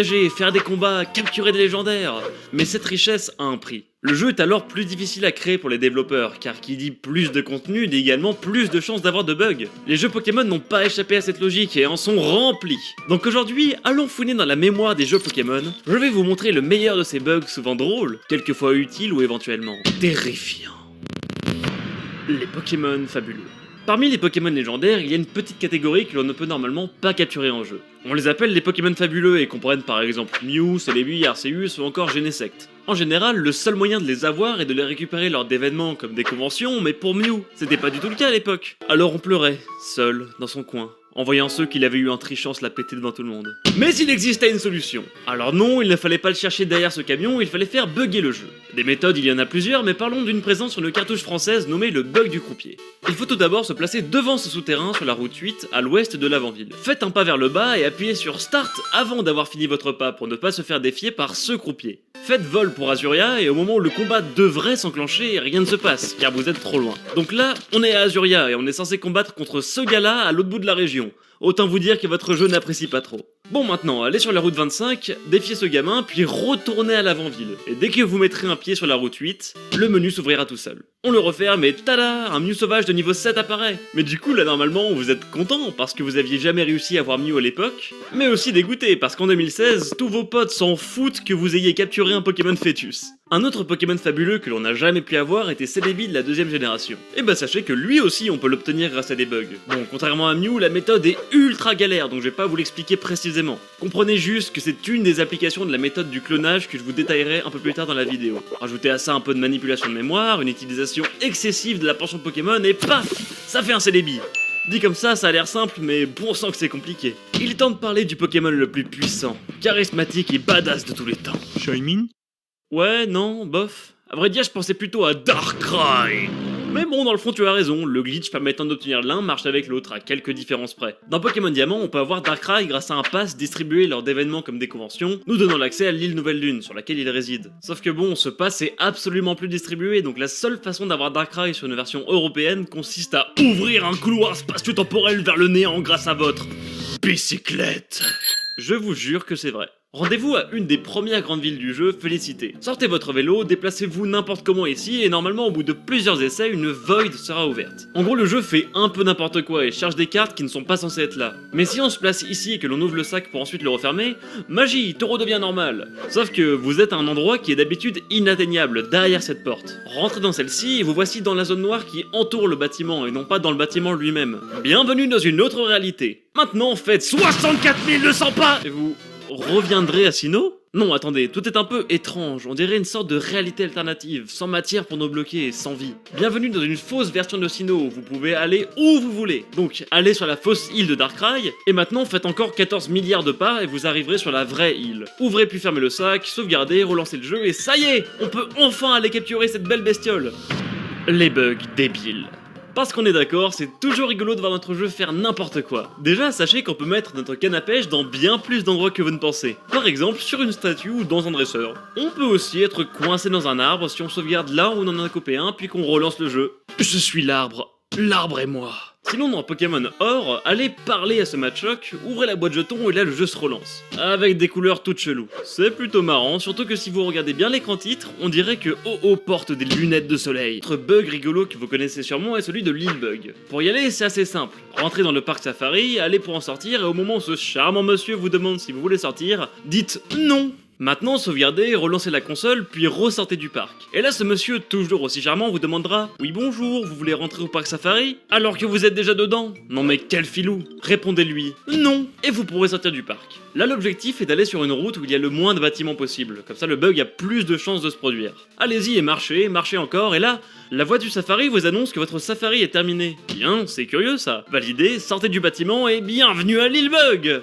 faire des combats, capturer des légendaires. Mais cette richesse a un prix. Le jeu est alors plus difficile à créer pour les développeurs, car qui dit plus de contenu dit également plus de chances d'avoir de bugs. Les jeux Pokémon n'ont pas échappé à cette logique et en sont remplis. Donc aujourd'hui, allons fouiner dans la mémoire des jeux Pokémon. Je vais vous montrer le meilleur de ces bugs souvent drôles, quelquefois utiles ou éventuellement terrifiants. Les Pokémon fabuleux. Parmi les Pokémon légendaires, il y a une petite catégorie que l'on ne peut normalement pas capturer en jeu. On les appelle les Pokémon fabuleux et comprennent par exemple Mew, Celebi, Arceus ou encore Genesect. En général, le seul moyen de les avoir est de les récupérer lors d'événements comme des conventions, mais pour Mew, c'était pas du tout le cas à l'époque. Alors on pleurait, seul, dans son coin, en voyant ceux qu'il avait eu en trichant se la péter devant tout le monde. Mais il existait une solution. Alors non, il ne fallait pas le chercher derrière ce camion, il fallait faire bugger le jeu. Des méthodes, il y en a plusieurs, mais parlons d'une présente sur une cartouche française nommée le bug du croupier. Il faut tout d'abord se placer devant ce souterrain sur la route 8, à l'ouest de l'avant-ville. Faites un pas vers le bas et appuyez sur Start avant d'avoir fini votre pas pour ne pas se faire défier par ce croupier. Faites vol pour Azuria et au moment où le combat devrait s'enclencher, rien ne se passe, car vous êtes trop loin. Donc là, on est à Azuria et on est censé combattre contre ce gars-là à l'autre bout de la région. Autant vous dire que votre jeu n'apprécie pas trop. Bon maintenant, allez sur la route 25, défiez ce gamin, puis retournez à l'avant-ville. Et dès que vous mettrez un pied sur la route 8, le menu s'ouvrira tout seul. On le referme et tada, un Mew sauvage de niveau 7 apparaît. Mais du coup là normalement vous êtes content parce que vous aviez jamais réussi à avoir Mew à l'époque, mais aussi dégoûté parce qu'en 2016, tous vos potes s'en foutent que vous ayez capturé un Pokémon fœtus. Un autre Pokémon fabuleux que l'on n'a jamais pu avoir était Celebi de la deuxième génération. Et bah sachez que lui aussi on peut l'obtenir grâce à des bugs. Bon, contrairement à Mew, la méthode est ultra galère donc je vais pas vous l'expliquer précisément. Comprenez juste que c'est une des applications de la méthode du clonage que je vous détaillerai un peu plus tard dans la vidéo. Rajoutez à ça un peu de manipulation de mémoire, une utilisation excessive de la pension Pokémon et paf, ça fait un Celebi. Dit comme ça a l'air simple, mais bon sang que c'est compliqué. Il est temps de parler du Pokémon le plus puissant, charismatique et badass de tous les temps. Shaymin? Ouais, non, bof. À vrai dire, je pensais plutôt à Darkrai. Mais bon, dans le fond, tu as raison, le glitch permettant d'obtenir l'un marche avec l'autre, à quelques différences près. Dans Pokémon Diamant, on peut avoir Darkrai grâce à un pass distribué lors d'événements comme des conventions, nous donnant l'accès à l'île Nouvelle Lune, sur laquelle il réside. Sauf que bon, ce pass est absolument plus distribué, donc la seule façon d'avoir Darkrai sur une version européenne consiste à ouvrir un couloir spatio-temporel vers le néant grâce à votre bicyclette. Je vous jure que c'est vrai. Rendez-vous à une des premières grandes villes du jeu, Félicité. Sortez votre vélo, déplacez-vous n'importe comment ici et normalement au bout de plusieurs essais, une Void sera ouverte. En gros le jeu fait un peu n'importe quoi et cherche des cartes qui ne sont pas censées être là. Mais si on se place ici et que l'on ouvre le sac pour ensuite le refermer, magie, tout redevient normal. Sauf que vous êtes à un endroit qui est d'habitude inatteignable, derrière cette porte. Rentrez dans celle-ci et vous voici dans la zone noire qui entoure le bâtiment et non pas dans le bâtiment lui-même. Bienvenue dans une autre réalité. Maintenant faites 64 200 pas et vous reviendrez à Sinnoh ? Non, attendez, tout est un peu étrange, on dirait une sorte de réalité alternative, sans matière pour nous bloquer et sans vie. Bienvenue dans une fausse version de Sinnoh où vous pouvez aller où vous voulez. Donc, allez sur la fausse île de Darkrai, et maintenant faites encore 14 milliards de pas et vous arriverez sur la vraie île. Ouvrez puis fermez le sac, sauvegardez, relancez le jeu et ça y est, on peut enfin aller capturer cette belle bestiole. Les bugs débiles. Parce qu'on est d'accord, c'est toujours rigolo de voir notre jeu faire n'importe quoi. Déjà, sachez qu'on peut mettre notre canne à pêche dans bien plus d'endroits que vous ne pensez. Par exemple, sur une statue ou dans un dresseur. On peut aussi être coincé dans un arbre si on sauvegarde là où on en a coupé un puis qu'on relance le jeu. Je suis l'arbre. L'arbre et moi. Sinon dans Pokémon Or, allez parler à ce Machoke, ouvrez la boîte jetons et là le jeu se relance. Avec des couleurs toutes cheloues. C'est plutôt marrant, surtout que si vous regardez bien l'écran titre, on dirait que Oh porte des lunettes de soleil. Autre bug rigolo que vous connaissez sûrement est celui de l'île bug. Pour y aller, c'est assez simple. Rentrez dans le parc safari, allez pour en sortir et au moment où ce charmant monsieur vous demande si vous voulez sortir, dites non. Maintenant, sauvegardez, relancez la console, puis ressortez du parc. Et là, ce monsieur, toujours aussi charmant, vous demandera « Oui bonjour, vous voulez rentrer au parc safari ?» Alors que vous êtes déjà dedans. Non mais quel filou. Répondez-lui « Non !» et vous pourrez sortir du parc. Là, l'objectif est d'aller sur une route où il y a le moins de bâtiments possible, comme ça le bug a plus de chances de se produire. Allez-y et marchez, marchez encore, et là, la voix du safari vous annonce que votre safari est terminé. Bien, c'est curieux ça. Validez, sortez du bâtiment et bienvenue à l'île bug.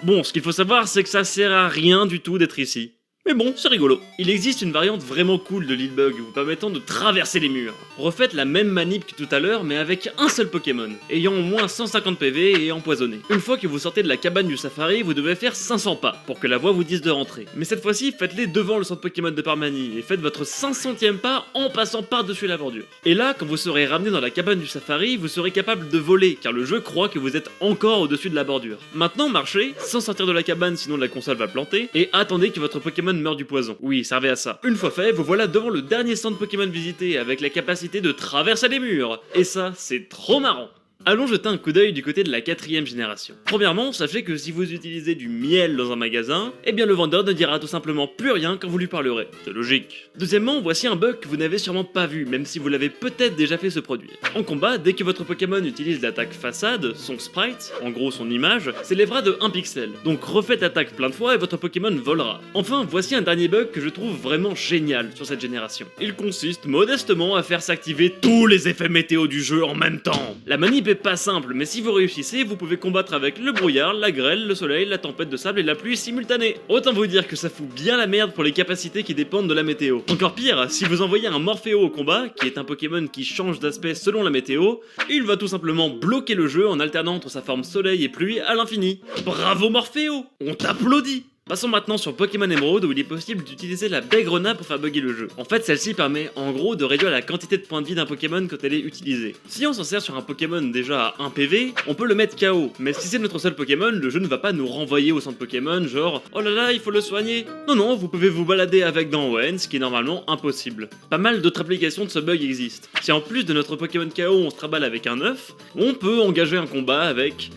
Bon, ce qu'il faut savoir, c'est que ça sert à rien du tout d'être ici. Mais bon, c'est rigolo. Il existe une variante vraiment cool de l'Healbug vous permettant de traverser les murs. Refaites la même manip que tout à l'heure mais avec un seul Pokémon, ayant au moins 150 PV et empoisonné. Une fois que vous sortez de la cabane du safari, vous devez faire 500 pas pour que la voix vous dise de rentrer. Mais cette fois-ci, faites-les devant le centre Pokémon de Parmanie et faites votre 500ème pas en passant par-dessus la bordure. Et là, quand vous serez ramené dans la cabane du safari, vous serez capable de voler car le jeu croit que vous êtes encore au-dessus de la bordure. Maintenant, marchez, sans sortir de la cabane sinon la console va planter, et attendez que votre Pokémon meurt du poison. Oui, servez à ça. Une fois fait, vous voilà devant le dernier centre Pokémon visité avec la capacité de traverser les murs. Et ça, c'est trop marrant. Allons jeter un coup d'œil du côté de la 4ème génération. Premièrement, sachez que si vous utilisez du miel dans un magasin, eh bien le vendeur ne dira tout simplement plus rien quand vous lui parlerez. C'est logique. Deuxièmement, voici un bug que vous n'avez sûrement pas vu, même si vous l'avez peut-être déjà fait se produire. En combat, dès que votre Pokémon utilise l'attaque façade, son sprite, en gros son image, s'élèvera de 1 pixel. Donc refaites l'attaque plein de fois et votre Pokémon volera. Enfin, voici un dernier bug que je trouve vraiment génial sur cette génération. Il consiste modestement à faire s'activer tous les effets météo du jeu en même temps. La manip est pas simple, mais si vous réussissez, vous pouvez combattre avec le brouillard, la grêle, le soleil, la tempête de sable et la pluie simultanée. Autant vous dire que ça fout bien la merde pour les capacités qui dépendent de la météo. Encore pire, si vous envoyez un Morphéo au combat, qui est un Pokémon qui change d'aspect selon la météo, il va tout simplement bloquer le jeu en alternant entre sa forme soleil et pluie à l'infini. Bravo Morphéo, on t'applaudit. Passons maintenant sur Pokémon Emerald où il est possible d'utiliser la baie grenade pour faire bugger le jeu. En fait, celle-ci permet en gros de réduire la quantité de points de vie d'un Pokémon quand elle est utilisée. Si on s'en sert sur un Pokémon déjà à 1 PV, on peut le mettre KO, mais si c'est notre seul Pokémon, le jeu ne va pas nous renvoyer au centre Pokémon genre « Oh là là, il faut le soigner !» Non non, vous pouvez vous balader avec dans Hoenn, ce qui est normalement impossible. Pas mal d'autres applications de ce bug existent. Si en plus de notre Pokémon KO on se traballe avec un œuf, on peut engager un combat avec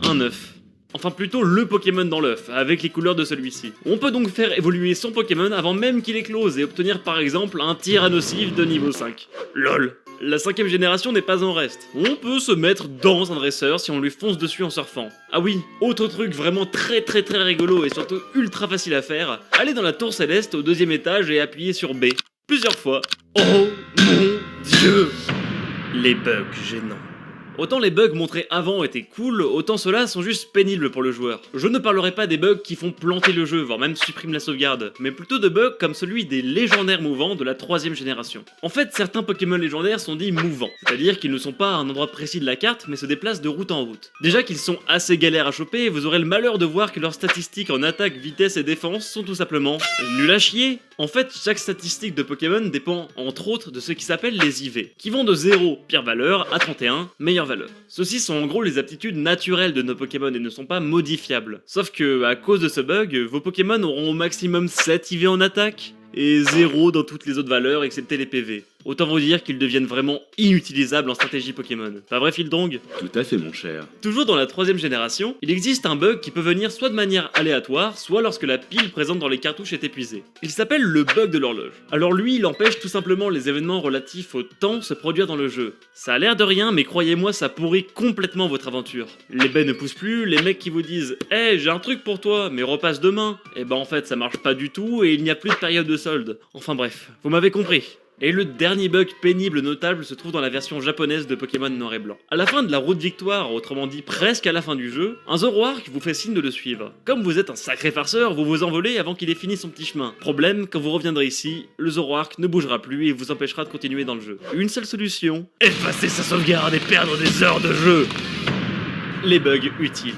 un œuf. Enfin plutôt le Pokémon dans l'œuf, avec les couleurs de celui-ci. On peut donc faire évoluer son Pokémon avant même qu'il éclose et obtenir par exemple un Tyrannosif de niveau 5. LOL. La 5ème génération n'est pas en reste. On peut se mettre dans un dresseur si on lui fonce dessus en surfant. Ah oui, autre truc vraiment très rigolo et surtout ultra facile à faire, allez dans la tour céleste au 2ème étage et appuyez sur B. Plusieurs fois. Oh mon dieu! Les bugs gênants. Autant les bugs montrés avant étaient cool, autant ceux-là sont juste pénibles pour le joueur. Je ne parlerai pas des bugs qui font planter le jeu, voire même suppriment la sauvegarde, mais plutôt de bugs comme celui des légendaires mouvants de la 3ème génération. En fait, certains Pokémon légendaires sont dits mouvants, c'est-à-dire qu'ils ne sont pas à un endroit précis de la carte, mais se déplacent de route en route. Déjà qu'ils sont assez galères à choper, vous aurez le malheur de voir que leurs statistiques en attaque, vitesse et défense sont tout simplement nuls à chier. En fait, chaque statistique de Pokémon dépend entre autres de ce qui s'appelle les IV, qui vont de 0, pire valeur, à 31, meilleure valeur. Ceux-ci sont en gros les aptitudes naturelles de nos Pokémon et ne sont pas modifiables. Sauf que, à cause de ce bug, vos Pokémon auront au maximum 7 IV en attaque, et 0 dans toutes les autres valeurs excepté les PV. Autant vous dire qu'ils deviennent vraiment inutilisables en stratégie Pokémon. Pas vrai Fildong? Tout à fait mon cher. Toujours dans la 3ème génération, il existe un bug qui peut venir soit de manière aléatoire, soit lorsque la pile présente dans les cartouches est épuisée. Il s'appelle le bug de l'horloge. Alors lui, il empêche tout simplement les événements relatifs au temps se produire dans le jeu. Ça a l'air de rien, mais croyez-moi, ça pourrit complètement votre aventure. Les baies ne poussent plus, les mecs qui vous disent « Hey, j'ai un truc pour toi, mais repasse demain », et ben en fait ça marche pas du tout et il n'y a plus de période de solde. Enfin bref, vous m'avez compris. Et le dernier bug pénible notable se trouve dans la version japonaise de Pokémon Noir et Blanc. À la fin de la route victoire, autrement dit presque à la fin du jeu, un Zoroark vous fait signe de le suivre. Comme vous êtes un sacré farceur, vous vous envolez avant qu'il ait fini son petit chemin. Problème, quand vous reviendrez ici, le Zoroark ne bougera plus et vous empêchera de continuer dans le jeu. Une seule solution, effacer sa sauvegarde et perdre des heures de jeu. Les bugs utiles.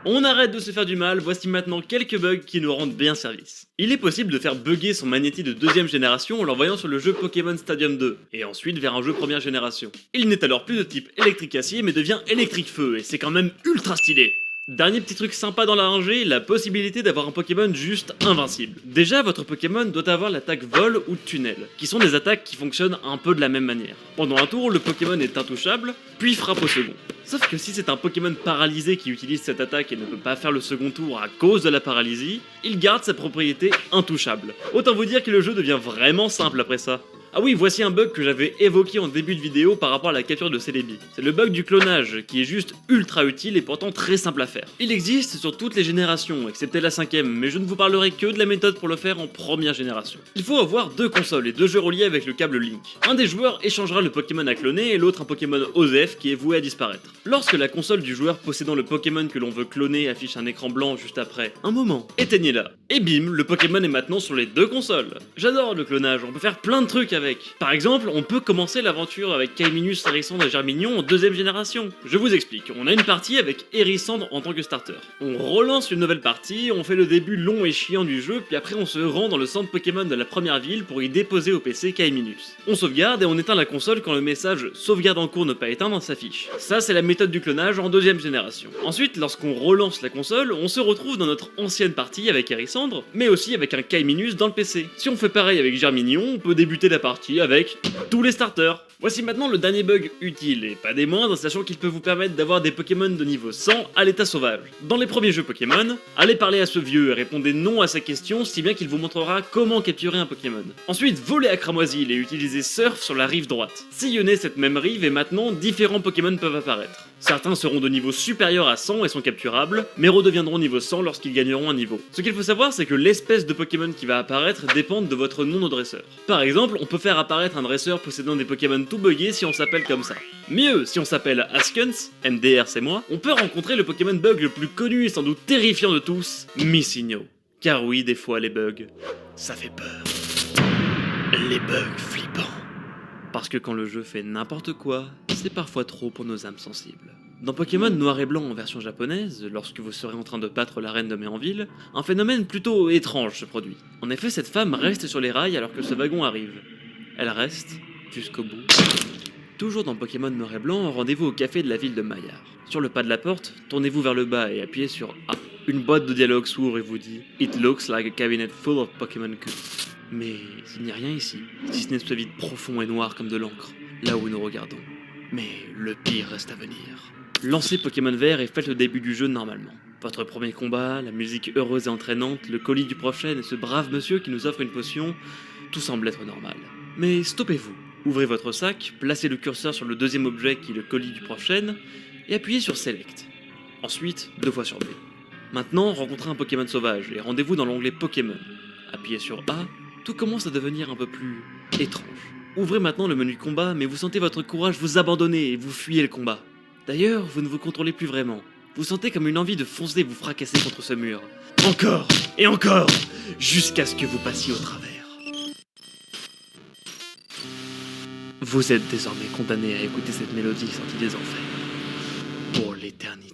On arrête de se faire du mal, voici maintenant quelques bugs qui nous rendent bien service. Il est possible de faire bugger son Magnéti de 2ème génération en l'envoyant sur le jeu Pokémon Stadium 2, et ensuite vers un jeu 1ère génération. Il n'est alors plus de type électrique acier mais devient électrique feu, et c'est quand même ultra stylé. Dernier petit truc sympa dans la rangée, la possibilité d'avoir un Pokémon juste invincible. Déjà, votre Pokémon doit avoir l'attaque vol ou tunnel, qui sont des attaques qui fonctionnent un peu de la même manière. Pendant un tour, le Pokémon est intouchable, puis frappe au second. Sauf que si c'est un Pokémon paralysé qui utilise cette attaque et ne peut pas faire le second tour à cause de la paralysie, il garde sa propriété intouchable. Autant vous dire que le jeu devient vraiment simple après ça. Ah oui, voici un bug que j'avais évoqué en début de vidéo par rapport à la capture de Celebi. C'est le bug du clonage, qui est juste ultra utile et pourtant très simple à faire. Il existe sur toutes les générations, excepté la 5ème, mais je ne vous parlerai que de la méthode pour le faire en première génération. Il faut avoir deux consoles et deux jeux reliés avec le câble Link. Un des joueurs échangera le Pokémon à cloner et l'autre un Pokémon OSEF qui est voué à disparaître. Lorsque la console du joueur possédant le Pokémon que l'on veut cloner affiche un écran blanc juste après, un moment, éteignez-la. Et bim, le Pokémon est maintenant sur les deux consoles. J'adore le clonage, on peut faire plein de trucs avec. Par exemple, on peut commencer l'aventure avec Kaiminus, Hérissandre et Germignon en deuxième génération. Je vous explique, on a une partie avec Hérissandre en tant que starter. On relance une nouvelle partie, on fait le début long et chiant du jeu, puis après on se rend dans le centre Pokémon de la première ville pour y déposer au PC Kaiminus. On sauvegarde et on éteint la console quand le message sauvegarde en cours ne pas éteindre s'affiche. Ça c'est la méthode du clonage en deuxième génération. Ensuite, lorsqu'on relance la console, on se retrouve dans notre ancienne partie avec Hérissandre, mais aussi avec un Kaiminus dans le PC. Si on fait pareil avec Germignon, on peut débuter la partie avec tous les starters. Voici maintenant le dernier bug utile, et pas des moindres, sachant qu'il peut vous permettre d'avoir des Pokémon de niveau 100 à l'état sauvage. Dans les premiers jeux Pokémon, allez parler à ce vieux et répondez non à sa question, si bien qu'il vous montrera comment capturer un Pokémon. Ensuite, volez à Cramoisil et utilisez Surf sur la rive droite. Sillonnez cette même rive et maintenant, différents Pokémon peuvent apparaître. Certains seront de niveau supérieur à 100 et sont capturables, mais redeviendront niveau 100 lorsqu'ils gagneront un niveau. Ce qu'il faut savoir, c'est que l'espèce de Pokémon qui va apparaître dépend de votre nom de dresseur. Par exemple, on peut faire apparaître un dresseur possédant des Pokémon tout buggés si on s'appelle comme ça. Mieux, si on s'appelle Askens, MDR c'est moi, on peut rencontrer le Pokémon bug le plus connu et sans doute terrifiant de tous, Missigno. Car oui, des fois les bugs, ça fait peur. Les bugs flippants. Parce que quand le jeu fait n'importe quoi, c'est parfois trop pour nos âmes sensibles. Dans Pokémon Noir et Blanc en version japonaise, lorsque vous serez en train de battre la reine de Méanville, un phénomène plutôt étrange se produit. En effet, cette femme reste sur les rails alors que ce wagon arrive. Elle reste jusqu'au bout. Toujours dans Pokémon Noir et Blanc, rendez-vous au café de la ville de Maillard. Sur le pas de la porte, tournez-vous vers le bas et appuyez sur A. Une boîte de dialogue s'ouvre et vous dit « It looks like a cabinet full of Pokémon cuts ». Mais il n'y a rien ici, si ce n'est ce vide profond et noir comme de l'encre, là où nous regardons. Mais le pire reste à venir. Lancez Pokémon Vert et faites le début du jeu normalement. Votre premier combat, la musique heureuse et entraînante, le colis du prochain et ce brave monsieur qui nous offre une potion, tout semble être normal. Mais stoppez-vous. Ouvrez votre sac, placez le curseur sur le deuxième objet qui est le colis du prochain et appuyez sur Select. Ensuite, 2 fois sur B. Maintenant, rencontrez un Pokémon sauvage et rendez-vous dans l'onglet Pokémon. Appuyez sur A. Tout commence à devenir un peu plus étrange. Ouvrez maintenant le menu combat, mais vous sentez votre courage vous abandonner et vous fuyez le combat. D'ailleurs, vous ne vous contrôlez plus vraiment. Vous sentez comme une envie de foncer vous fracasser contre ce mur. Encore et encore, jusqu'à ce que vous passiez au travers. Vous êtes désormais condamné à écouter cette mélodie sortie des enfers. Pour l'éternité.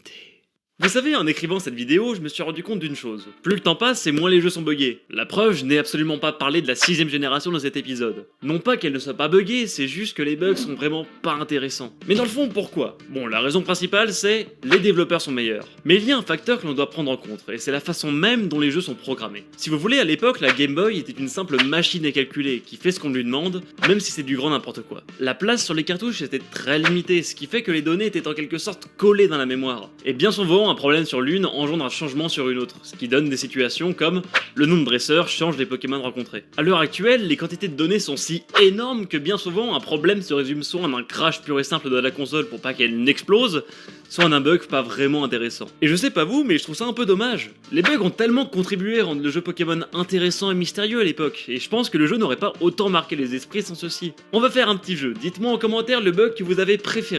Vous savez, en écrivant cette vidéo, je me suis rendu compte d'une chose. Plus le temps passe et moins les jeux sont buggés. La preuve, je n'ai absolument pas parlé de la 6ème génération dans cet épisode. Non pas qu'elle ne soit pas buggée, c'est juste que les bugs sont vraiment pas intéressants. Mais dans le fond, pourquoi? Bon, la raison principale, c'est les développeurs sont meilleurs. Mais il y a un facteur que l'on doit prendre en compte, et c'est la façon même dont les jeux sont programmés. Si vous voulez, à l'époque, la Game Boy était une simple machine à calculer, qui fait ce qu'on lui demande, même si c'est du grand n'importe quoi. La place sur les cartouches était très limitée, ce qui fait que les données étaient en quelque sorte collées dans la mémoire. Et bien souvent, un problème sur l'une engendre un changement sur une autre, ce qui donne des situations comme le nom de dresseur change les Pokémon rencontrés. À l'heure actuelle, les quantités de données sont si énormes que bien souvent un problème se résume soit en un crash pur et simple de la console pour pas qu'elle n'explose, soit en un bug pas vraiment intéressant. Et je sais pas vous, mais je trouve ça un peu dommage. Les bugs ont tellement contribué à rendre le jeu Pokémon intéressant et mystérieux à l'époque, et je pense que le jeu n'aurait pas autant marqué les esprits sans ceci. On va faire un petit jeu, dites-moi en commentaire le bug que vous avez préféré.